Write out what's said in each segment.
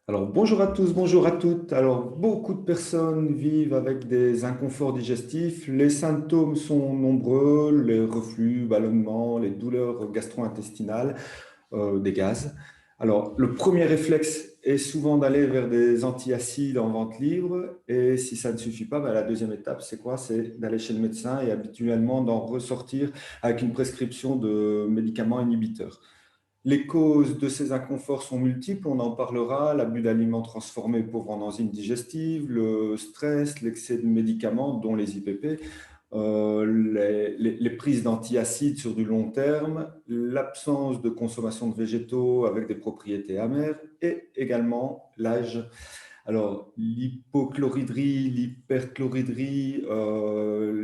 Alors, bonjour à tous, bonjour à toutes. Alors, beaucoup de personnes vivent avec des inconforts digestifs. Les symptômes sont nombreux, les reflux, ballonnements, les douleurs gastro-intestinales, des gaz. Alors, le premier réflexe est souvent d'aller vers des antiacides en vente libre. Et si ça ne suffit pas, ben, la deuxième étape, c'est quoi? C'est d'aller chez le médecin et habituellement d'en ressortir avec une prescription de médicaments inhibiteurs. Les causes de ces inconforts sont multiples, on en parlera, l'abus d'aliments transformés pauvres en enzymes digestives, le stress, l'excès de médicaments, dont les IPP, les prises d'antiacides sur du long terme, l'absence de consommation de végétaux avec des propriétés amères et également l'âge. Alors, l'hypochloridrie, l'hyperchloridrie,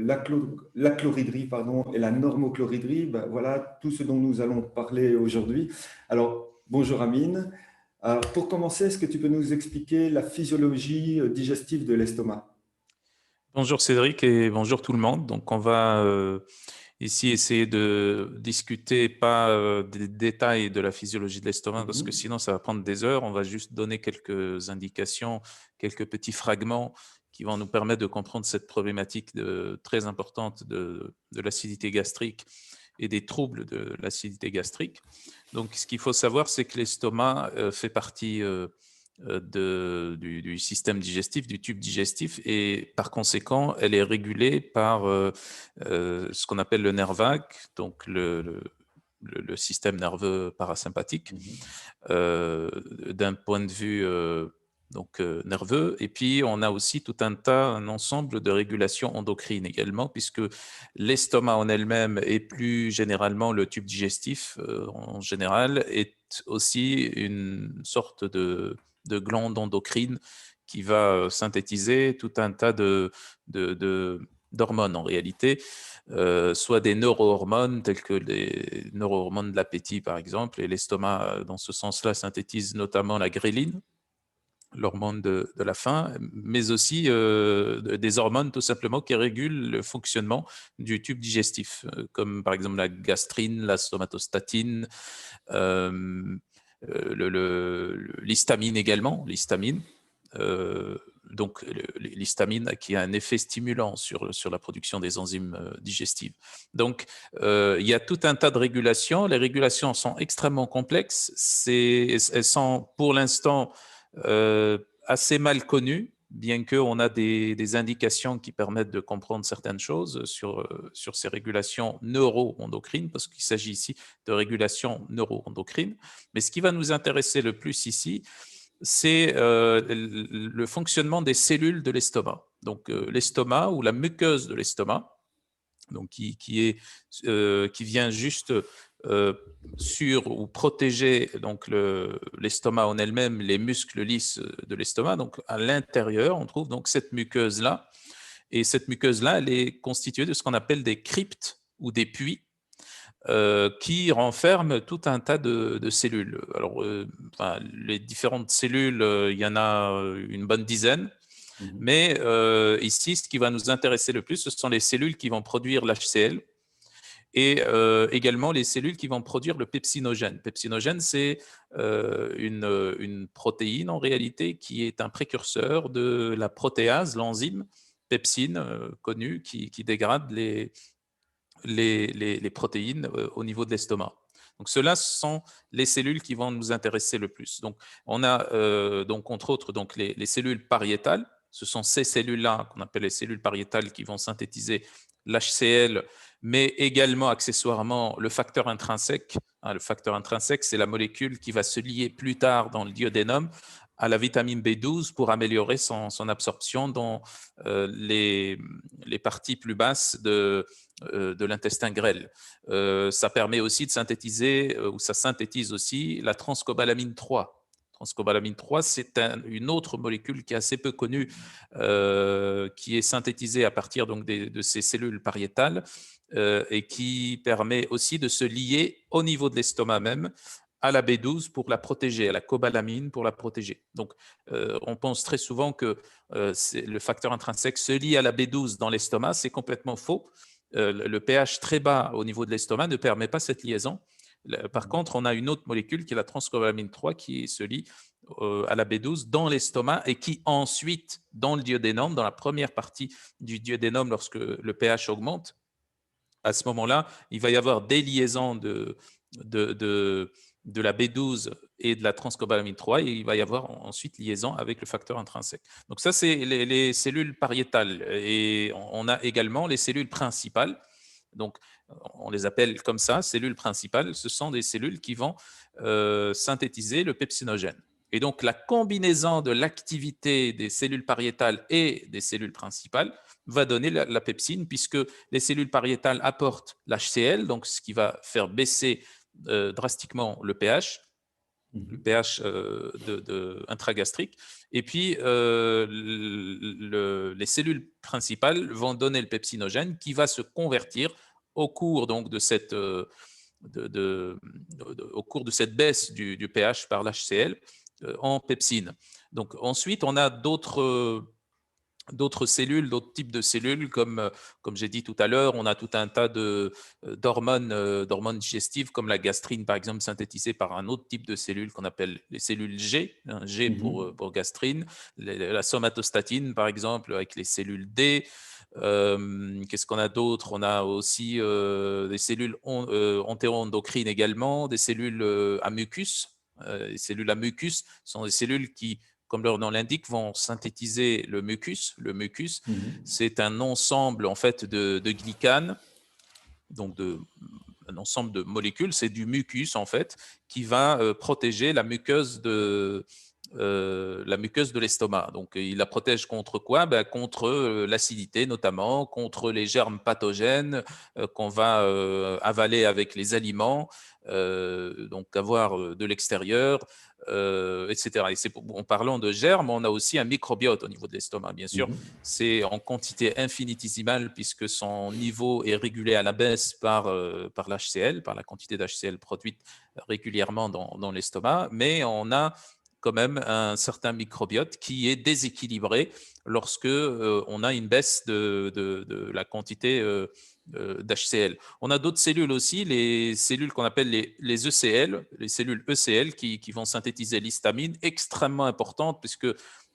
la chloridrie, pardon, et la normochloridrie, ben, voilà tout ce dont nous allons parler aujourd'hui. Alors, bonjour Amine. Alors, pour commencer, est-ce que tu peux nous expliquer la physiologie digestive de l'estomac? Bonjour Cédric et bonjour tout le monde. Donc on va ici essayer de discuter pas des détails de la physiologie de l'estomac parce que Mhm. sinon ça va prendre des heures. On va juste donner quelques indications, quelques petits fragments qui vont nous permettre de comprendre cette problématique très importante de l'acidité gastrique et des troubles de l'acidité gastrique. Donc ce qu'il faut savoir, c'est que l'estomac fait partie du système digestif, du tube digestif, et par conséquent, elle est régulée par ce qu'on appelle le nerf vague, donc le système nerveux parasympathique, Mhm. d'un point de vue nerveux. Et puis, on a aussi tout un tas, un ensemble de régulations endocrines également, puisque l'estomac en elle-même et plus généralement le tube digestif en général est aussi une sorte de glande endocrine qui va synthétiser tout un tas d'hormones en réalité, soit des neurohormones telles que les neurohormones de l'appétit par exemple, et l'estomac dans ce sens-là synthétise notamment la gréline, l'hormone de la faim, mais aussi des hormones tout simplement qui régulent le fonctionnement du tube digestif, comme par exemple la gastrine, la somatostatine, euh, l'histamine également, l'histamine. Euh, donc l'histamine qui a un effet stimulant sur la production des enzymes digestives. Donc il y a tout un tas de régulations. Les régulations sont extrêmement complexes. Elles sont pour l'instant assez mal connues, bien qu'on a des indications qui permettent de comprendre certaines choses sur ces régulations neuro-endocrines, parce qu'il s'agit ici de régulation neuro-endocrine. Mais ce qui va nous intéresser le plus ici, c'est le fonctionnement des cellules de l'estomac. Donc l'estomac ou la muqueuse de l'estomac, donc qui vient juste sur ou protéger donc l'estomac en elle-même, les muscles lisses de l'estomac. Donc à l'intérieur, on trouve donc cette muqueuse là, et cette muqueuse là, elle est constituée de ce qu'on appelle des cryptes ou des puits qui renferme tout un tas de cellules. Alors, enfin, les différentes cellules, il y en a une bonne dizaine, Mhm. mais ici, ce qui va nous intéresser le plus, ce sont les cellules qui vont produire l'HCl et également les cellules qui vont produire le pepsinogène. Pepsinogène, c'est une protéine en réalité qui est un précurseur de la protéase, l'enzyme pepsine connue qui dégrade les protéines au niveau de l'estomac. Donc, ceux-là sont les cellules qui vont nous intéresser le plus. Donc, on a donc, entre autres donc, les cellules pariétales. Ce sont ces cellules-là qu'on appelle les cellules pariétales qui vont synthétiser l'HCl, mais également accessoirement le facteur intrinsèque. Le facteur intrinsèque, c'est la molécule qui va se lier plus tard dans le duodénum à la vitamine B12 pour améliorer son absorption dans les parties plus basses de l'intestin grêle. Ça permet aussi de synthétiser, ou ça synthétise aussi la transcobalamine 3. Transcobalamine 3, c'est une autre molécule qui est assez peu connue, qui est synthétisée à partir donc de ces cellules pariétales et qui permet aussi de se lier au niveau de l'estomac même à la B12 pour la protéger, à la cobalamine pour la protéger. Donc, on pense très souvent que le facteur intrinsèque se lie à la B12 dans l'estomac. C'est complètement faux. Le pH très bas au niveau de l'estomac ne permet pas cette liaison. Par contre, on a une autre molécule qui est la transcobalamine 3 qui se lie à la B12 dans l'estomac et qui ensuite, dans le duodénum, dans la première partie du duodénum, lorsque le pH augmente, à ce moment-là, il va y avoir des liaisons de, de, de la B12 et de la transcobalamine 3 et il va y avoir ensuite liaison avec le facteur intrinsèque. Donc ça, c'est les cellules pariétales. Et on a également les cellules principales. Donc, on les appelle comme ça, cellules principales. Ce sont des cellules qui vont synthétiser le pepsinogène. Et donc, la combinaison de l'activité des cellules pariétales et des cellules principales va donner la pepsine, puisque les cellules pariétales apportent l'HCl, donc ce qui va faire baisser drastiquement le pH intragastrique. Et puis, les cellules principales vont donner le pepsinogène qui va se convertir au cours donc, au cours de cette baisse du pH par l'HCl en pepsine. Donc, ensuite, on a d'autres cellules, d'autres types de cellules, comme j'ai dit tout à l'heure, on a tout un tas d'hormones digestives, comme la gastrine, par exemple, synthétisée par un autre type de cellules qu'on appelle les cellules G, hein, G pour gastrine, la somatostatine, par exemple, avec les cellules D. Qu'est-ce qu'on a d'autre? On a aussi des cellules entéro-endocrines également, des cellules à mucus. Les cellules à mucus sont des cellules qui, comme leur nom l'indique, vont synthétiser le mucus. Le mucus, c'est un ensemble en fait de glycanes, donc un ensemble de molécules. C'est du mucus en fait qui va protéger la muqueuse de l'estomac. Donc, il la protège contre quoi? Contre l'acidité notamment, contre les germes pathogènes qu'on va avaler avec les aliments, donc avoir de l'extérieur, etc. Et en parlant de germes, on a aussi un microbiote au niveau de l'estomac, bien sûr. C'est en quantité infinitésimale puisque son niveau est régulé à la baisse par l'HCl, par la quantité d'HCl produite régulièrement dans l'estomac, mais on a quand même un certain microbiote qui est déséquilibré lorsque on a une baisse de la quantité d'HCl. On a d'autres cellules aussi, les cellules qu'on appelle les ECL, les cellules ECL qui vont synthétiser l'histamine, extrêmement importante puisque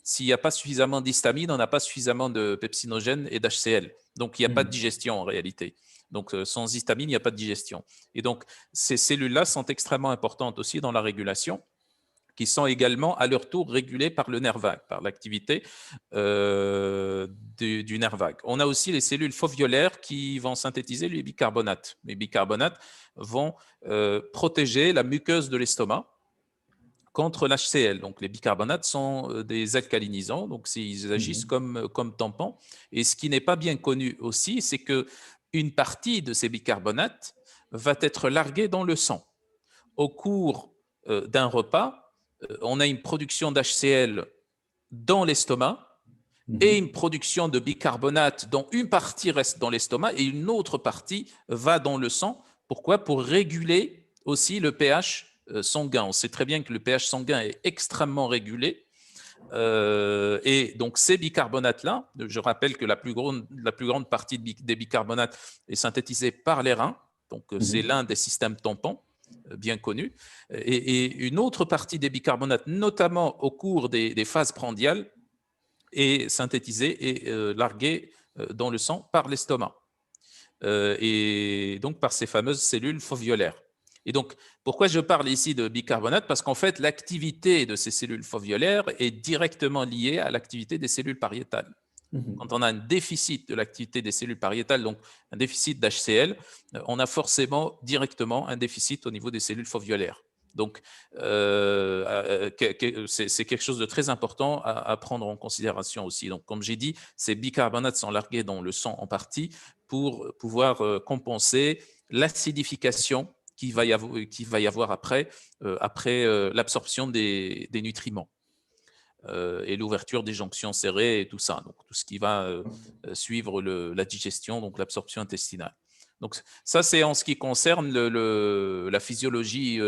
s'il n'y a pas suffisamment d'histamine, on n'a pas suffisamment de pepsinogène et d'HCl. Donc, il n'y a pas de digestion en réalité. Donc, sans histamine, il n'y a pas de digestion. Et donc, ces cellules-là sont extrêmement importantes aussi dans la régulation, qui sont également à leur tour régulés par le nerf vague, par l'activité du nerf vague. On a aussi les cellules foveolaires qui vont synthétiser les bicarbonates. Les bicarbonates vont protéger la muqueuse de l'estomac contre l'HCl. Donc, les bicarbonates sont des alcalinisants, donc ils agissent comme tampons. Et ce qui n'est pas bien connu aussi, c'est qu'une partie de ces bicarbonates va être larguée dans le sang. Au cours d'un repas, on a une production d'HCl dans l'estomac et une production de bicarbonate dont une partie reste dans l'estomac et une autre partie va dans le sang. Pourquoi? Pour réguler aussi le pH sanguin. On sait très bien que le pH sanguin est extrêmement régulé. Et donc ces bicarbonates-là, je rappelle que la plus grande partie des bicarbonates est synthétisée par les reins. Donc c'est l'un des systèmes tampons bien connu, et une autre partie des bicarbonates, notamment au cours des phases prandiales, est synthétisée et larguée dans le sang par l'estomac, et donc par ces fameuses cellules foveolaires. Et donc, pourquoi je parle ici de bicarbonate? Parce qu'en fait, l'activité de ces cellules foveolaires est directement liée à l'activité des cellules pariétales. Quand on a un déficit de l'activité des cellules pariétales, donc un déficit d'HCl, on a forcément directement un déficit au niveau des cellules foveolaires. Donc, c'est quelque chose de très important à prendre en considération aussi. Donc, comme j'ai dit, ces bicarbonates sont largués dans le sang en partie pour pouvoir compenser l'acidification qu'il va y avoir après l'absorption des nutriments. Et l'ouverture des jonctions serrées et tout ça, donc tout ce qui va suivre la digestion, donc l'absorption intestinale. Donc ça, c'est en ce qui concerne la physiologie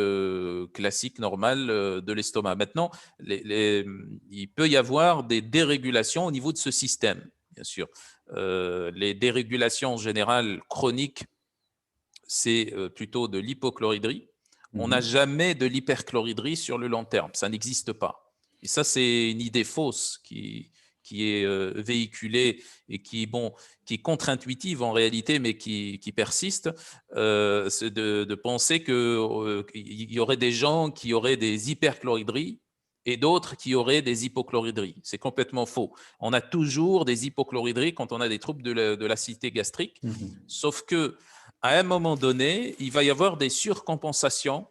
classique, normale de l'estomac. Maintenant, il peut y avoir des dérégulations au niveau de ce système, bien sûr. Les dérégulations en général chroniques, c'est plutôt de l'hypochloridrie. On n'a jamais de l'hyperchloridrie sur le long terme, ça n'existe pas. Et ça, c'est une idée fausse qui est véhiculée et qui est contre-intuitive en réalité, mais qui persiste. C'est de penser qu'il y aurait des gens qui auraient des hyperchloridries et d'autres qui auraient des hypochloridries. C'est complètement faux. On a toujours des hypochloridries quand on a des troubles de l'acidité gastrique, sauf que à un moment donné, il va y avoir des surcompensations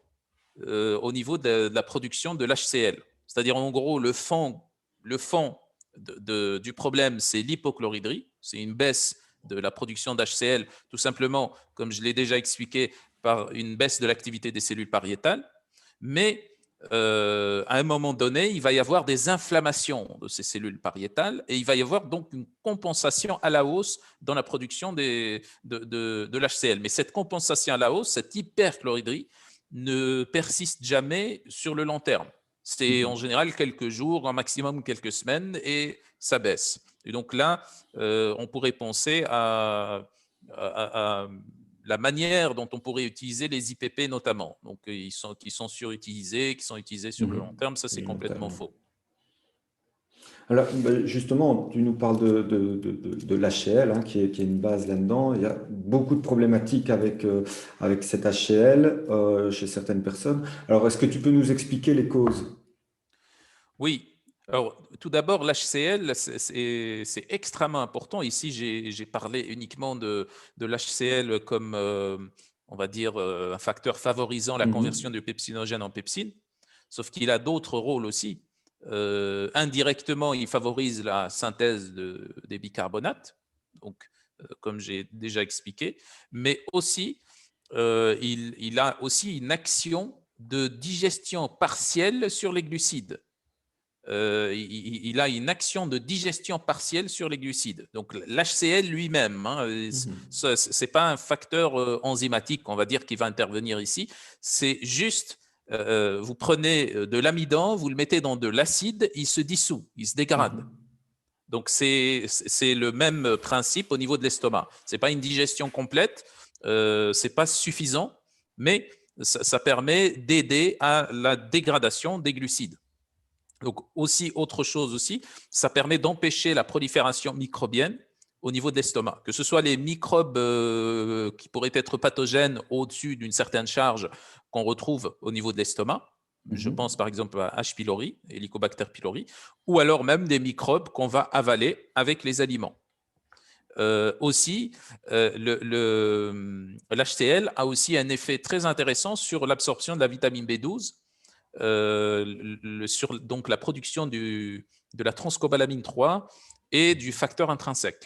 au niveau de la production de l'HCl. C'est-à-dire, en gros, le fond du problème, c'est l'hypochloridrie. C'est une baisse de la production d'HCl, tout simplement, comme je l'ai déjà expliqué, par une baisse de l'activité des cellules pariétales. Mais à un moment donné, il va y avoir des inflammations de ces cellules pariétales et il va y avoir donc une compensation à la hausse dans la production de l'HCl. Mais cette compensation à la hausse, cette hyperchloridrie, ne persiste jamais sur le long terme. C'est en général quelques jours, un maximum quelques semaines, et ça baisse. Et donc là, on pourrait penser à la manière dont on pourrait utiliser les IPP notamment. Donc, qui sont surutilisés, qui sont utilisés sur le long terme, ça c'est complètement faux. Alors, justement, tu nous parles de l'HCl, hein, qui est une base là-dedans. Il y a beaucoup de problématiques avec cet HCl chez certaines personnes. Alors, est-ce que tu peux nous expliquer les causes? Oui. Alors, tout d'abord, l'HCl, c'est extrêmement important. Ici, j'ai parlé uniquement de l'HCl comme, on va dire, un facteur favorisant la conversion du pepsinogène en pepsine, sauf qu'il a d'autres rôles aussi. Indirectement, il favorise la synthèse des bicarbonates, donc, comme j'ai déjà expliqué, mais aussi, il a aussi une action de digestion partielle sur les glucides. Il a une action de digestion partielle sur les glucides. Donc l'HCl lui-même, hein, ce n'est pas un facteur enzymatique, on va dire, qui va intervenir ici. C'est juste, vous prenez de l'amidon, vous le mettez dans de l'acide, il se dissout, il se dégrade. Donc c'est le même principe au niveau de l'estomac. Ce n'est pas une digestion complète, ce n'est pas suffisant, mais ça permet d'aider à la dégradation des glucides. Donc aussi, autre chose aussi, ça permet d'empêcher la prolifération microbienne au niveau de l'estomac, que ce soit les microbes qui pourraient être pathogènes au-dessus d'une certaine charge qu'on retrouve au niveau de l'estomac. Je pense par exemple à H. pylori, Helicobacter pylori, ou alors même des microbes qu'on va avaler avec les aliments. Aussi, l'HCl a aussi un effet très intéressant sur l'absorption de la vitamine B12, sur donc la production de la transcobalamine 3 et du facteur intrinsèque.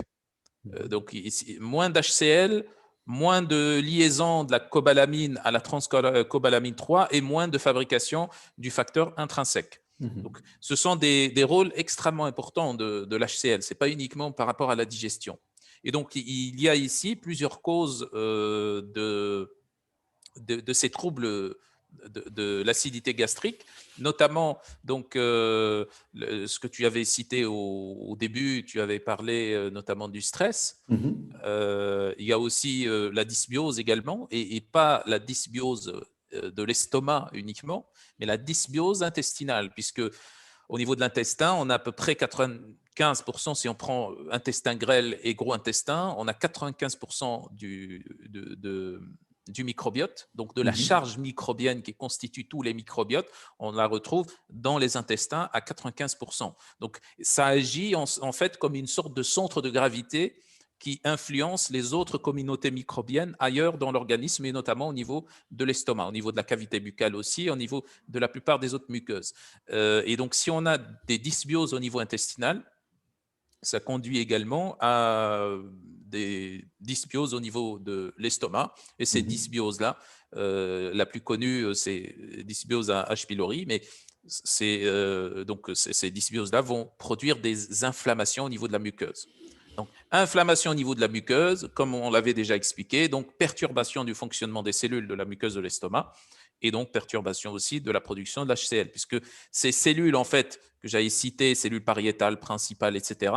Donc, moins d'HCl, moins de liaison de la cobalamine à la transcobalamine 3 et moins de fabrication du facteur intrinsèque. Donc, ce sont des rôles extrêmement importants de l'HCl. Ce n'est pas uniquement par rapport à la digestion. Et donc, il y a ici plusieurs causes de ces troubles de l'acidité gastrique, notamment donc ce que tu avais cité au début, tu avais parlé notamment du stress. Il y a aussi la dysbiose également, et pas la dysbiose de l'estomac uniquement, mais la dysbiose intestinale, puisque au niveau de l'intestin, on a à peu près 95%, si on prend intestin grêle et gros intestin, on a 95% du microbiote, donc de la charge microbienne qui constitue tous les microbiotes, on la retrouve dans les intestins à 95%. Donc ça agit en fait comme une sorte de centre de gravité qui influence les autres communautés microbiennes ailleurs dans l'organisme, et notamment au niveau de l'estomac, au niveau de la cavité buccale aussi, au niveau de la plupart des autres muqueuses. Et donc si on a des dysbioses au niveau intestinal, ça conduit également à des dysbioses au niveau de l'estomac. Et ces dysbioses-là, la plus connue, c'est dysbiose à H. pylori, mais donc ces dysbioses-là vont produire des inflammations au niveau de la muqueuse. Donc, inflammation au niveau de la muqueuse, comme on l'avait déjà expliqué, donc perturbation du fonctionnement des cellules de la muqueuse de l'estomac, et donc perturbation aussi de la production de l'HCl, puisque ces cellules, en fait, que j'avais citées, cellules pariétales principales, etc.,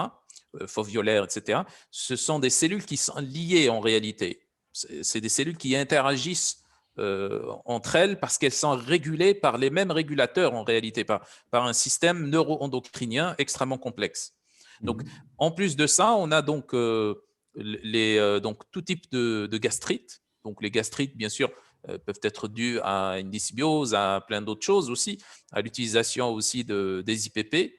foveolaires, etc., ce sont des cellules qui sont liées en réalité. C'est des cellules qui interagissent entre elles parce qu'elles sont régulées par les mêmes régulateurs en réalité, par un système neuro-endocrinien extrêmement complexe. Donc, en plus de ça, on a donc, donc tout type de gastrite. Donc, les gastrites, bien sûr, peuvent être dues à une dysbiose, à plein d'autres choses aussi, à l'utilisation aussi des IPP,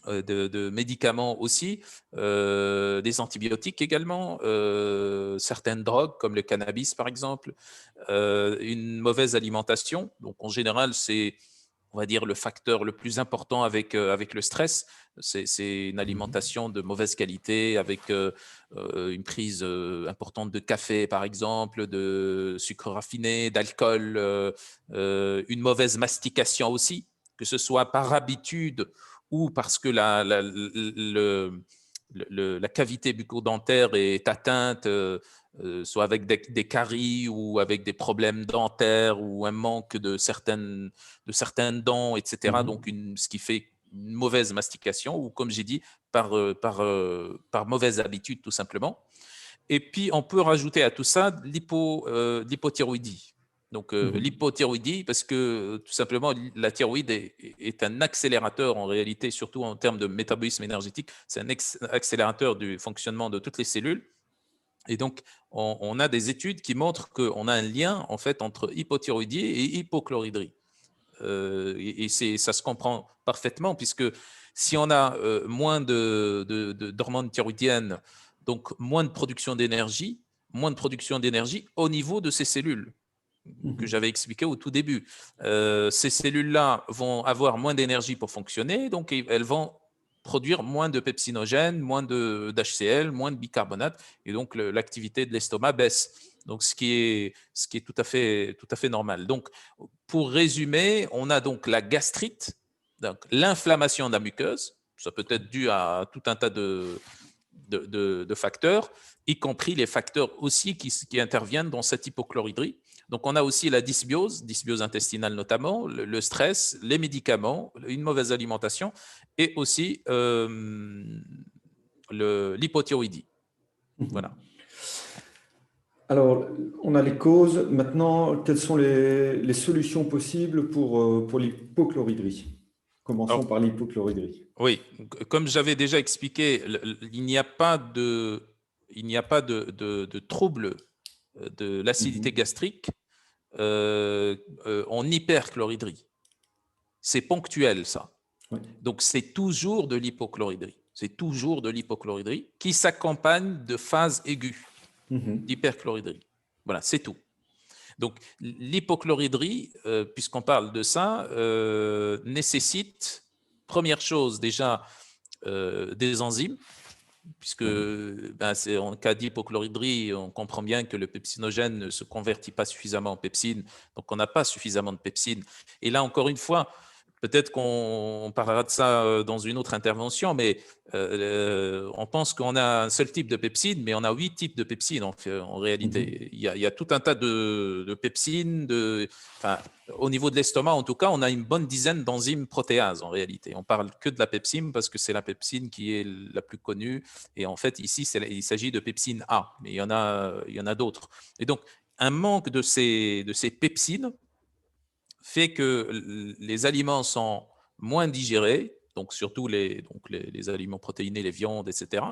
de médicaments aussi, des antibiotiques également, certaines drogues comme le cannabis par exemple, une mauvaise alimentation. Donc en général, c'est, on va dire, le facteur le plus important avec le stress. C'est une alimentation de mauvaise qualité avec une prise importante de café par exemple, de sucre raffiné, d'alcool, une mauvaise mastication aussi, que ce soit par habitude ou parce que la cavité bucco-dentaire est atteinte, soit avec des caries ou avec des problèmes dentaires ou un manque de certaines dents, etc. Donc, ce qui fait une mauvaise mastication ou, comme j'ai dit, par mauvaise habitude, tout simplement. Et puis, on peut rajouter à tout ça l'hypothyroïdie. Donc, l'hypothyroïdie, parce que tout simplement, la thyroïde est un accélérateur en réalité, surtout en termes de métabolisme énergétique. C'est un accélérateur du fonctionnement de toutes les cellules. Et donc, on a des études qui montrent qu'on a un lien en fait entre hypothyroïdie et hypochloridrie. Et ça se comprend parfaitement puisque si on a moins d'hormones thyroïdiennes, donc moins de production d'énergie au niveau de ces cellules que j'avais expliqué au tout début. Ces cellules-là vont avoir moins d'énergie pour fonctionner, donc elles vont produire moins de pepsinogènes, moins d'HCl, moins de bicarbonate, et donc l'activité de l'estomac baisse. Donc, ce qui est tout à fait normal. Donc, pour résumer, on a donc la gastrite, donc l'inflammation de la muqueuse. Ça peut être dû à tout un tas de facteurs, y compris les facteurs aussi qui interviennent dans cette hypochloridrie. Donc, on a aussi la dysbiose intestinale notamment, le stress, les médicaments, une mauvaise alimentation et aussi l'hypothyroïdie. Voilà. Alors, on a les causes. Maintenant, quelles sont les solutions possibles pour l'hypochloridrie? Commençons Alors, par l'hypochloridrie. oui, comme j'avais déjà expliqué, il n'y a pas de trouble de l'acidité gastrique en hyperchloridrie. C'est ponctuel, ça. Oui. Donc, c'est toujours de l'hypochloridrie. C'est toujours de l'hypochloridrie qui s'accompagne de phases aiguës d'hyperchloridrie. Voilà, c'est tout. Donc, l'hypochloridrie, puisqu'on parle de ça, nécessite, première chose déjà, des enzymes, puisque en cas d'hypochloridrie, on comprend bien que le pepsinogène ne se convertit pas suffisamment en pepsine, donc on n'a pas suffisamment de pepsine. Et là, encore une fois, peut-être qu'on parlera de ça dans une autre intervention, mais on pense qu'on a un seul type de pepsine, mais on a 8 types de pepsine en réalité. Il y a tout un tas de pepsines. Au niveau de l'estomac, en tout cas, on a une bonne dizaine d'enzymes protéases en réalité. On parle que de la pepsine parce que c'est la pepsine qui est la plus connue. Et en fait, ici, il s'agit de pepsine A, mais il y en a d'autres. Et donc, un manque de ces pepsines fait que les aliments sont moins digérés, donc surtout les aliments protéinés, les viandes, etc.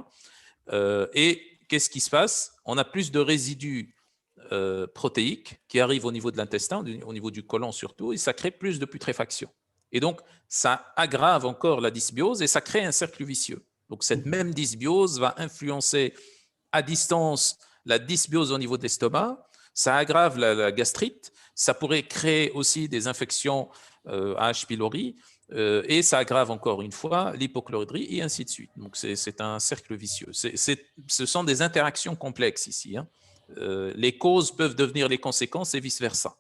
Et qu'est-ce qui se passe? On a plus de résidus protéiques qui arrivent au niveau de l'intestin, au niveau du côlon surtout, et ça crée plus de putréfaction. Et donc, ça aggrave encore la dysbiose et ça crée un cercle vicieux. Donc, cette même dysbiose va influencer à distance la dysbiose au niveau de l'estomac, ça aggrave la gastrite, ça pourrait créer aussi des infections à H. pylori et ça aggrave encore une fois l'hypochloridrie et ainsi de suite. Donc, c'est un cercle vicieux. Ce sont des interactions complexes ici. Hein. Les causes peuvent devenir les conséquences et vice-versa.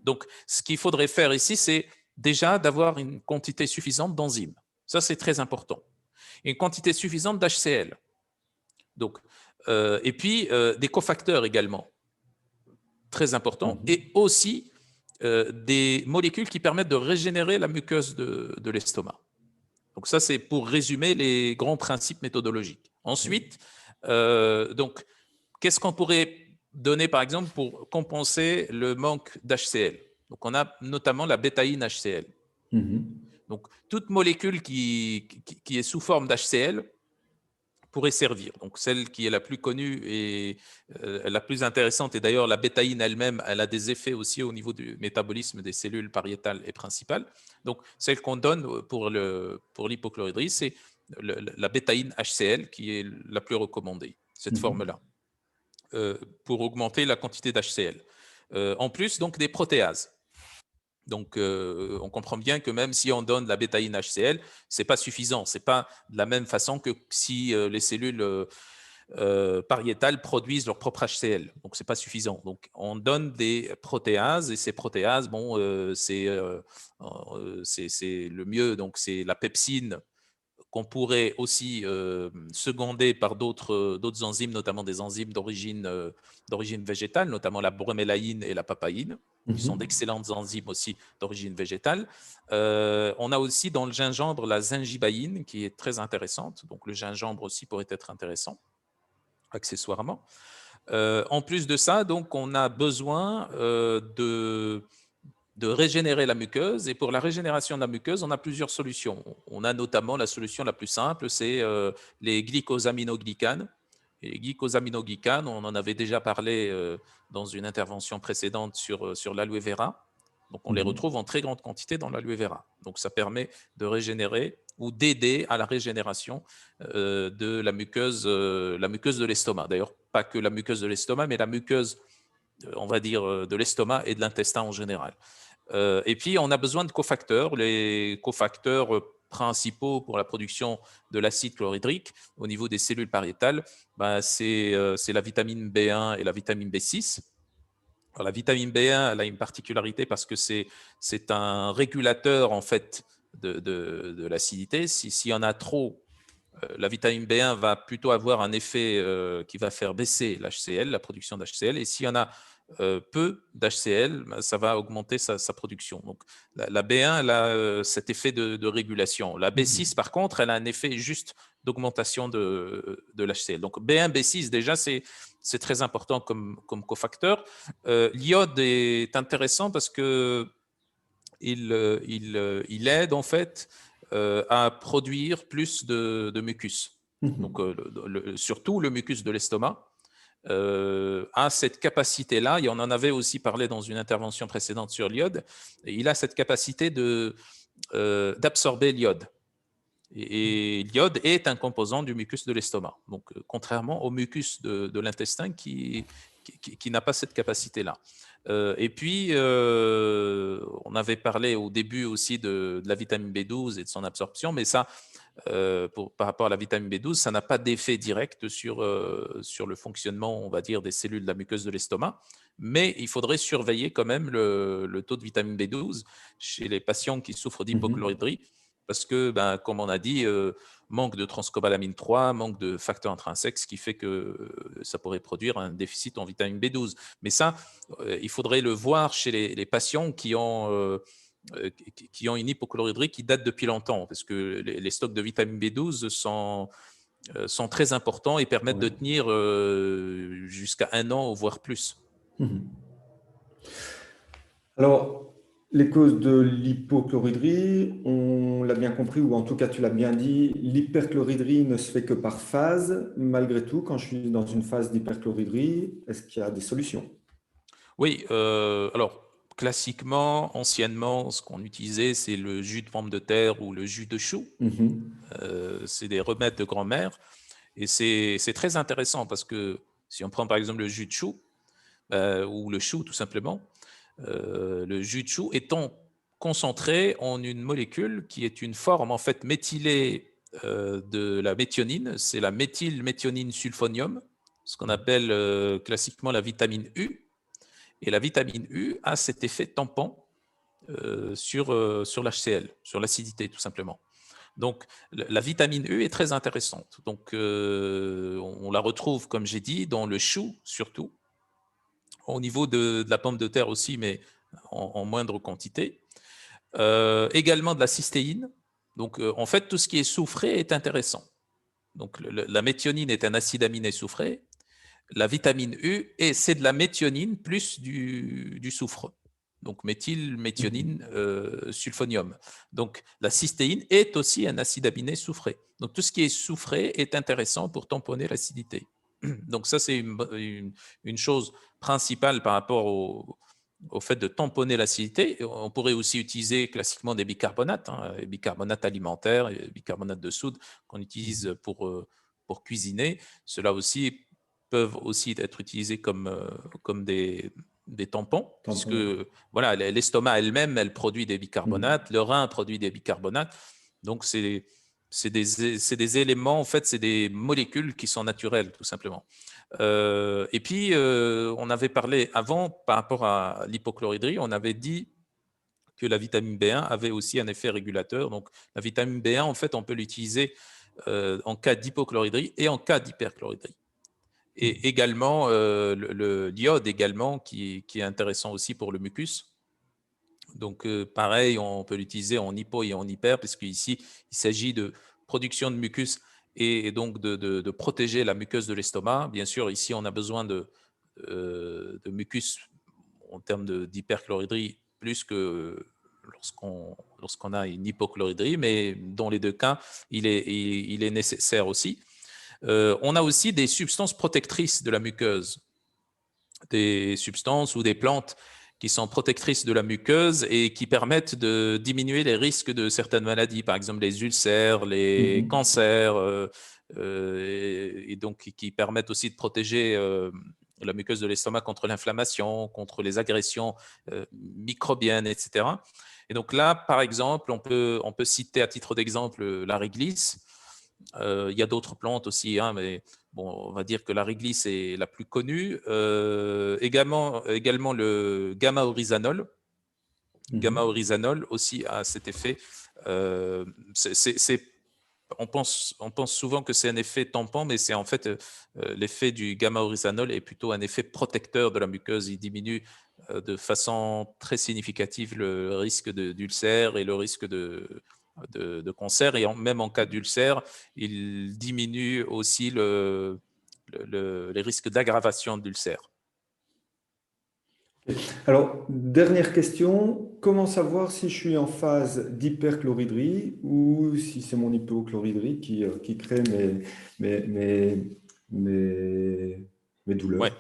Donc, ce qu'il faudrait faire ici, c'est déjà d'avoir une quantité suffisante d'enzymes. Ça, c'est très important. Une quantité suffisante d'HCl. Donc, et puis, des cofacteurs également, très important, et aussi des molécules qui permettent de régénérer la muqueuse de l'estomac. Donc ça, c'est pour résumer les grands principes méthodologiques. Ensuite, donc, qu'est-ce qu'on pourrait donné par exemple pour compenser le manque d'HCl. Donc, on a notamment la bétaïne HCl. Mhm. Donc, toute molécule qui est sous forme d'HCl pourrait servir. Donc, celle qui est la plus connue et la plus intéressante, et d'ailleurs la bétaïne elle-même, elle a des effets aussi au niveau du métabolisme des cellules pariétales et principales. Donc, celle qu'on donne pour l'hypochlorhydrie, c'est la bétaïne HCl qui est la plus recommandée, cette Mhm. forme-là, pour augmenter la quantité d'HCl. En plus, donc, des protéases. Donc, on comprend bien que même si on donne la bétaïne HCl, ce n'est pas suffisant. Ce n'est pas de la même façon que si les cellules pariétales produisent leur propre HCl. Donc, ce n'est pas suffisant. Donc, on donne des protéases et ces protéases, bon, c'est le mieux. Donc, c'est la pepsine qu'on pourrait aussi seconder par d'autres enzymes, notamment des enzymes d'origine végétale, notamment la bromélaïne et la papaïne, qui sont Mhm. d'excellentes enzymes aussi d'origine végétale. On a aussi dans le gingembre la zingibaïne, qui est très intéressante. Donc le gingembre aussi pourrait être intéressant, accessoirement. En plus de ça, donc, on a besoin de régénérer la muqueuse. Et pour la régénération de la muqueuse, on a plusieurs solutions. On a notamment la solution la plus simple, c'est les glycosaminoglycanes. Et les glycosaminoglycanes, on en avait déjà parlé dans une intervention précédente sur l'aloe vera. Donc, on les Mhm. retrouve en très grande quantité dans l'aloe vera. Donc, ça permet de régénérer ou d'aider à la régénération de la muqueuse de l'estomac. D'ailleurs, pas que la muqueuse de l'estomac, mais la muqueuse, on va dire, de l'estomac et de l'intestin en général. Et puis, on a besoin de cofacteurs. Les cofacteurs principaux pour la production de l'acide chlorhydrique au niveau des cellules pariétales, ben, c'est la vitamine B1 et la vitamine B6. Alors, la vitamine B1, elle a une particularité parce que c'est un régulateur en fait de l'acidité. S'il y en a trop, la vitamine B1 va plutôt avoir un effet qui va faire baisser l'HCl, la production d'HCl. Et s'il y en a peu d'HCl, ça va augmenter sa production. Donc, la B1, elle a cet effet de régulation. La B6, Mhm. par contre, elle a un effet juste d'augmentation de l'HCl. Donc, B1, B6, déjà, c'est très important comme cofacteur. L'iode est intéressant parce que il aide en fait à produire plus de mucus. Donc, Mhm. surtout le mucus de l'estomac a cette capacité-là, et on en avait aussi parlé dans une intervention précédente sur l'iode, il a cette capacité d'absorber l'iode. Et l'iode est un composant du mucus de l'estomac. Donc, contrairement au mucus de l'intestin qui n'a pas cette capacité-là. Et puis, on avait parlé au début aussi de la vitamine B12 et de son absorption, mais ça, par rapport à la vitamine B12, ça n'a pas d'effet direct sur le fonctionnement, on va dire, des cellules de la muqueuse de l'estomac. Mais il faudrait surveiller quand même le taux de vitamine B12 chez les patients qui souffrent Mhm. d'hypochlorhydrie parce que, ben, comme on a dit, manque de transcobalamine 3, manque de facteurs intrinsèques, ce qui fait que ça pourrait produire un déficit en vitamine B12. Mais ça, il faudrait le voir chez les patients qui ont une hypochlorhydrie qui date depuis longtemps, parce que les stocks de vitamine B12 sont très importants et permettent de Ouais. tenir jusqu'à 1 an, voire plus. Mhm. Alors, les causes de l'hypochloridrie, on l'a bien compris, ou en tout cas tu l'as bien dit, l'hyperchloridrie ne se fait que par phase. Malgré tout, quand je suis dans une phase d'hyperchloridrie, est-ce qu'il y a des solutions? Oui, alors classiquement, anciennement, ce qu'on utilisait, c'est le jus de pomme de terre ou le jus de chou. Mhm. C'est des remèdes de grand-mère. Et c'est très intéressant parce que si on prend par exemple le jus de chou, ou le chou tout simplement, le jus de chou étant concentré en une molécule qui est une forme en fait méthylée de la méthionine, c'est la méthylméthionine sulfonium, ce qu'on appelle classiquement la vitamine U. Et la vitamine U a cet effet tampon sur l'HCl, sur l'acidité tout simplement. Donc, la vitamine U est très intéressante. Donc, on la retrouve, comme j'ai dit, dans le chou surtout, au niveau de la pomme de terre aussi, mais en moindre quantité. Également de la cystéine. Donc, en fait, tout ce qui est soufré est intéressant. Donc, la méthionine est un acide aminé soufré. la vitamine U, et c'est de la méthionine plus du soufre. Donc méthionine, sulfonium. Donc la cystéine est aussi un acide aminé soufré. Donc tout ce qui est soufré est intéressant pour tamponner l'acidité. Donc ça, c'est une chose principale par rapport au fait de tamponner l'acidité. On pourrait aussi utiliser classiquement des bicarbonates, les bicarbonates alimentaires, et bicarbonate de soude qu'on utilise pour cuisiner. Cela aussi peuvent aussi être utilisés comme des tampons, puisque Tampon. voilà, l'estomac elle-même, elle produit des Mhm. bicarbonates, le rein produit des bicarbonates. Donc, c'est des éléments, en fait, c'est des molécules qui sont naturelles, tout simplement. Et puis, on avait parlé avant, par rapport à l'hypochloridrie, on avait dit que la vitamine B1 avait aussi un effet régulateur. Donc, la vitamine B1, en fait, on peut l'utiliser en cas d'hypochloridrie et en cas d'hyperchloridrie. Et également, l'iode également, qui est intéressant aussi pour le mucus. Donc, pareil, on peut l'utiliser en hypo et en hyper, puisqu'ici, il s'agit de production de mucus et donc de protéger la muqueuse de l'estomac. Bien sûr, ici, on a besoin de mucus en termes d'hyperchloridrie plus que lorsqu'on a une hypochloridrie, mais dans les deux cas, il est nécessaire aussi. On a aussi des substances protectrices de la muqueuse, des substances ou des plantes qui sont protectrices de la muqueuse et qui permettent de diminuer les risques de certaines maladies, par exemple les ulcères, les Mhm. cancers, et donc qui permettent aussi de protéger la muqueuse de l'estomac contre l'inflammation, contre les agressions microbiennes, etc. Et donc là, par exemple, on peut citer à titre d'exemple la réglisse. Il y a d'autres plantes aussi, mais bon, on va dire que la réglisse est la plus connue. Également le gamma-oryzanol. Mhm. Gamma-oryzanol aussi a cet effet. Euh, on pense souvent que c'est un effet tampon, mais c'est en fait l'effet du gamma-oryzanol est plutôt un effet protecteur de la muqueuse. Il diminue de façon très significative le risque d'ulcère et le risque de cancer. Et même en cas d'ulcère, il diminue aussi les risques d'aggravation d'ulcère. Alors, dernière question, comment savoir si je suis en phase d'hyperchloridrie ou si c'est mon hypochloridrie qui crée mes, mes, mes, mes Ouais. douleurs?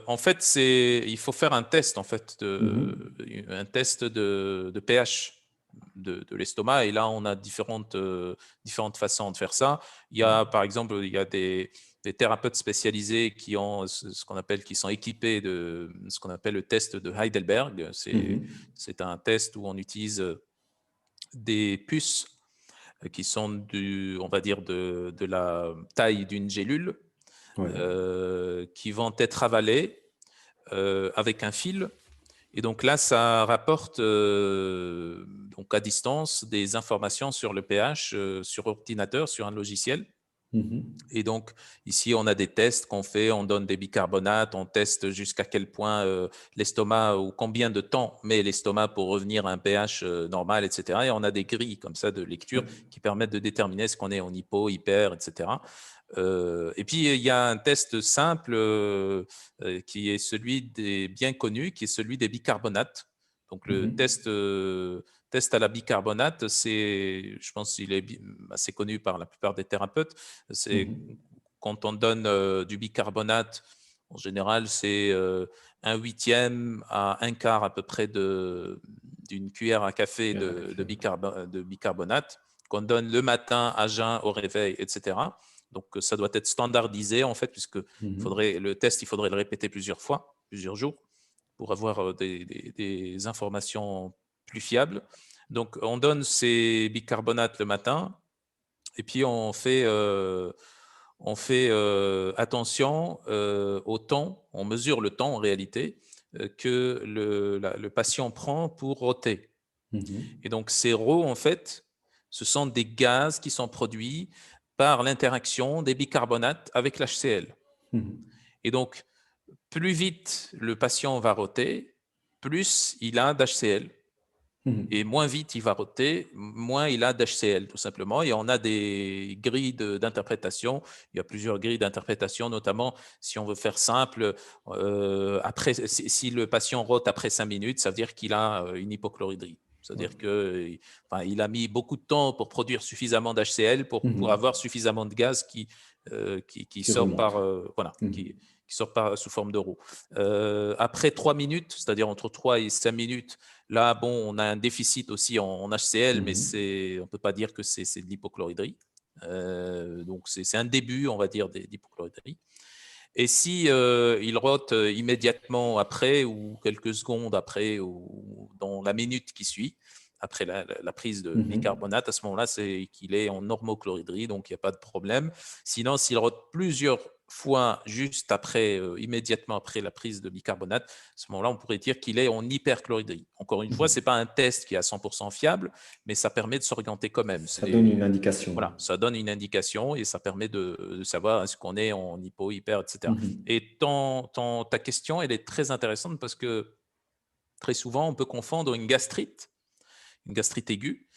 En fait, il faut faire un test, en fait, Mhm. un test de pH de l'estomac. Et là, on a différentes façons de faire ça. Il y a, par exemple, il y a des thérapeutes spécialisés qui ont qui sont équipés de ce qu'on appelle le test de Heidelberg. Mhm. C'est un test où on utilise des puces qui sont on va dire, de la taille d'une gélule, Ouais. qui vont être avalées avec un fil. Et donc là, ça rapporte donc à distance des informations sur le pH sur ordinateur, sur un logiciel. Mhm. Et donc, ici, on a des tests qu'on fait, on donne des bicarbonates, on teste jusqu'à quel point l'estomac, ou combien de temps met l'estomac pour revenir à un pH normal, etc. Et on a des grilles comme ça de lecture Ouais. qui permettent de déterminer ce qu'on est en hypo, hyper, etc. Et puis, il y a un test simple qui est celui des bien connus, qui est celui des bicarbonates. Donc, le Mhm. test à la bicarbonate, je pense qu'il est assez connu par la plupart des thérapeutes. C'est Mhm. quand on donne du bicarbonate, en général, c'est un huitième à un quart à peu près d'une cuillère à café Cuillère à café, ouais. de bicarbonate qu'on donne le matin à jeun au réveil, etc. Donc, ça doit être standardisé, en fait, puisque Mhm. le test, il faudrait le répéter plusieurs fois, plusieurs jours, pour avoir des informations plus fiables. Donc, on donne ces bicarbonates le matin, et puis on fait attention au temps, on mesure le temps en réalité que le patient prend pour roter. Mhm. Et donc, ces rots, en fait, ce sont des gaz qui sont produits par l'interaction des bicarbonates avec l'HCl. Mhm. Et donc, plus vite le patient va roter, plus il a d'HCl. Mhm. Et moins vite il va roter, moins il a d'HCl, tout simplement. Et on a des grilles d'interprétation. Il y a plusieurs grilles d'interprétation, notamment si on veut faire simple, après, si le patient rote après 5 minutes, ça veut dire qu'il a une hypochloridrie. Ouais. C'est-à-dire qu'il il a mis beaucoup de temps pour produire suffisamment d'HCl pour Mhm. avoir suffisamment de gaz qui Qui sort remonte. par, voilà, Mhm. qui sort sous forme de roue. Après 3 minutes, c'est-à-dire entre 3 et 5 minutes, là, bon, on a un déficit aussi en HCl, mais Mhm. on ne peut pas dire que c'est de l'hypochloridrie. Donc, c'est un début, on va dire, d'hypochloridrie. Et si il rote immédiatement après ou quelques secondes après ou dans la minute qui suit, après la prise de Mhm. bicarbonate, à ce moment-là, c'est qu'il est en normochloridrie, donc il n'y a pas de problème. Sinon, s'il rote plusieurs fois juste après, immédiatement après la prise de bicarbonate, à ce moment-là, on pourrait dire qu'il est en hyperchloridrie. Encore une fois, ce n'est Mhm. pas un test qui est à 100% fiable, mais ça permet de s'orienter quand même. Ça donne une indication. Voilà, ça donne une indication et ça permet de savoir est-ce qu'on est en hypo, hyper, etc. Mhm. Et ta question, elle est très intéressante parce que très souvent, on peut confondre une gastrite aiguë,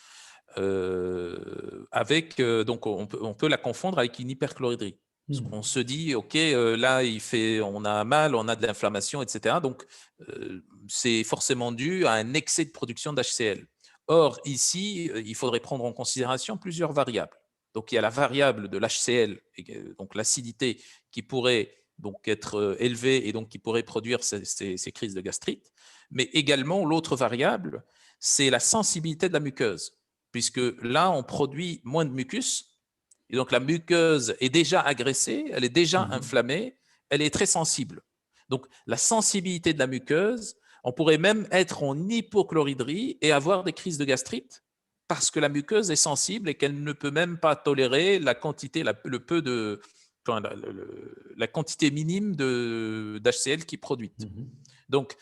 avec, donc on peut la confondre avec une hyperchloridrie. Parce qu'on Mhm. se dit, OK, là, on a mal, on a de l'inflammation, etc. Donc, c'est forcément dû à un excès de production d'HCl. Or, ici, il faudrait prendre en considération plusieurs variables. Donc, il y a la variable de l'HCl, donc l'acidité, qui pourrait donc être élevée et donc qui pourrait produire ces crises de gastrite. Mais également, l'autre variable, c'est la sensibilité de la muqueuse, puisque là, on produit moins de mucus. Et donc, la muqueuse est déjà agressée, elle est déjà Mhm. inflammée, elle est très sensible. Donc, la sensibilité de la muqueuse, on pourrait même être en hypochloridrie et avoir des crises de gastrite parce que la muqueuse est sensible et qu'elle ne peut même pas tolérer la quantité, le peu de, enfin, la quantité minime d'HCl qui est produite. Mhm. Donc,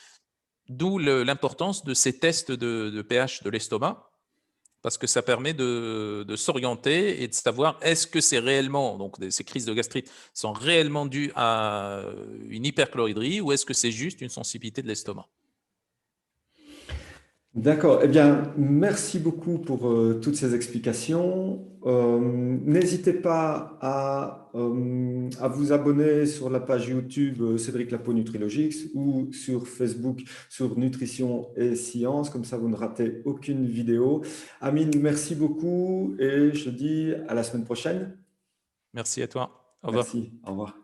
d'où l'importance de ces tests de pH de l'estomac, parce que ça permet de s'orienter et de savoir est-ce que c'est réellement, donc ces crises de gastrite sont réellement dues à une hyperchloridrie ou est-ce que c'est juste une sensibilité de l'estomac. D'accord. Eh bien, merci beaucoup pour toutes ces explications. N'hésitez pas à vous abonner sur la page YouTube Cédric Lapo Nutrilogix ou sur Facebook sur Nutrition et Science. Comme ça, vous ne ratez aucune vidéo. Amine, merci beaucoup et je dis à la semaine prochaine. Merci à toi. Au revoir. Merci. Au revoir.